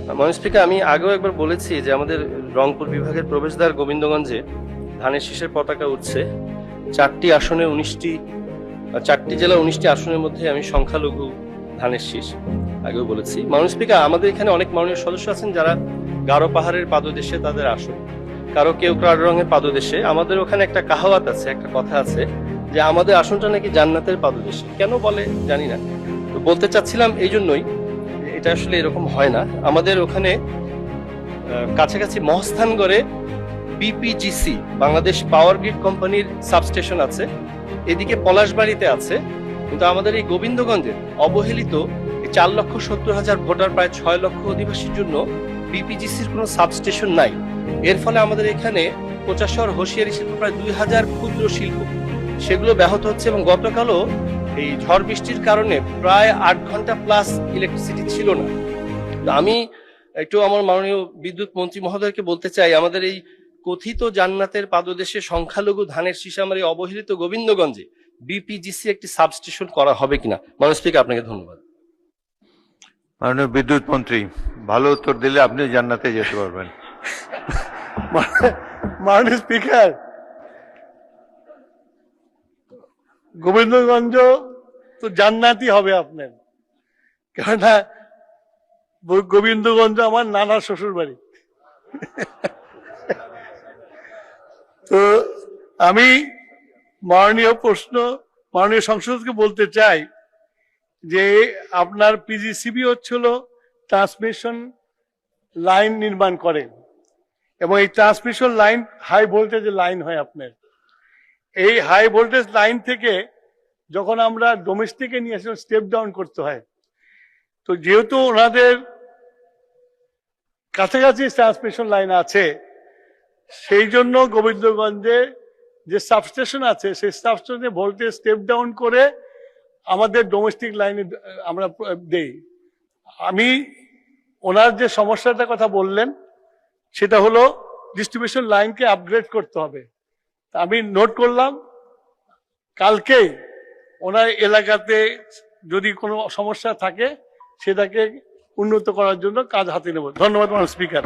মাননীয় স্পিকার, আমি আগেও একবার বলেছি যে আমাদের রংপুর বিভাগের প্রবেশদ্বার গোবিন্দগঞ্জে ধানের শীষের পতাকা উঠছে। 4টি আসনে 19টি, 4টি জেলা 19টি আসনের মধ্যে আমি সংখ্যালঘু ধানের শীষ, আগেও বলেছি। মাননীয় স্পিকার, আমাদের এখানে অনেক মাননীয় সদস্য আছেন যারা গারো পাহাড়ের পাদদেশে তাদের আসন, কেউ কালো রঙের পাদদেশে। আমাদের ওখানে একটা কাহাওয়াত আছে, একটা কথা আছে যে আমাদের আসনটা নাকি জান্নাতের পাদদেশে। কেন বলে জানি না, তো বলতে চাচ্ছিলাম এই জন্যই, এটা আসলে এরকম হয় না। আমাদের ওখানে কাছাকাছি মহস্থানগড়ে বিপিজিসি বাংলাদেশ পাওয়ার গ্রিড কোম্পানির সাবস্টেশন আছে, এদিকে পলাশবাড়িতে আছে, কিন্তু আমাদের এই গোবিন্দগঞ্জের অবহেলিত 4,70,000 ভোটার, প্রায় 6 লক্ষ অধিবাসীর জন্য বিপিজিসির কোনো সাবস্টেশন নাই। এর ফলে আমাদের এখানে প্রচার হোশিয়ারি শিল্প প্রায় 2,000 ক্ষুদ্র শিল্প, সেগুলো ব্যাহত হচ্ছে। এবং গতকালও এই ঝড় বৃষ্টির কারণে প্রায় 8 ঘন্টা প্লাস ইলেকট্রিসিটি ছিল না। তো আমি একটু আমার মাননীয় বিদ্যুৎ মন্ত্রী মহোদয়কে বলতে চাই, আমাদের এই কথিত জান্নাতের পাদদেশে সংখ্যালঘু ধানের শীষ আমার এই অবহেলিত গোবিন্দগঞ্জে বিপিজিসি একটি সাবস্টেশন করা হবে কিনা। মাননীয় স্পিকার, আপনাকে ধন্যবাদ। মাননীয় বিদ্যুৎ মন্ত্রী, ভালো উত্তর দিলে আপনি জান্নাতে যেতে পারবেন। মাননীয় স্পিকার, গোবিন্দগঞ্জ তো জান্নাতই হবে আপনার, কেননা গোবিন্দগঞ্জ আমার নানার শ্বশুর বাড়ি। তো আমি মাননীয় সংসদকে বলতে চাই যে আপনার পিজিসিবি হচ্ছিল ট্রান্সমিশন লাইন নির্মাণ করে, এবং এই ট্রান্সমিশন লাইন হাই ভোল্টেজের লাইন হয় আপনার। এই হাই ভোল্টেজ লাইন থেকে যখন আমরা ডোমেস্টিকে নিয়ে আসলে স্টেপ ডাউন করতে হয়, তো যেহেতু ওনাদের কাছাকাছি ট্রান্সমিশন লাইন আছে, সেই জন্য গোবিন্দগঞ্জে যে সাবস্টেশন আছে সেই সাবস্টেশনে ভোল্টেজ স্টেপ ডাউন করে আমাদের ডোমেস্টিক লাইনে আমরা দেই। আমি ওনার যে সমস্যাটার কথা বললেন সেটা হলো ডিস্ট্রিবিউশন লাইনকে আপগ্রেড করতে হবে। আমি নোট করলাম, কালকেই ওনার এলাকাতে যদি কোনো সমস্যা থাকে সেটাকে উন্নত করার জন্য কাজ হাতে নেব। ধন্যবাদ মাননীয় স্পিকার।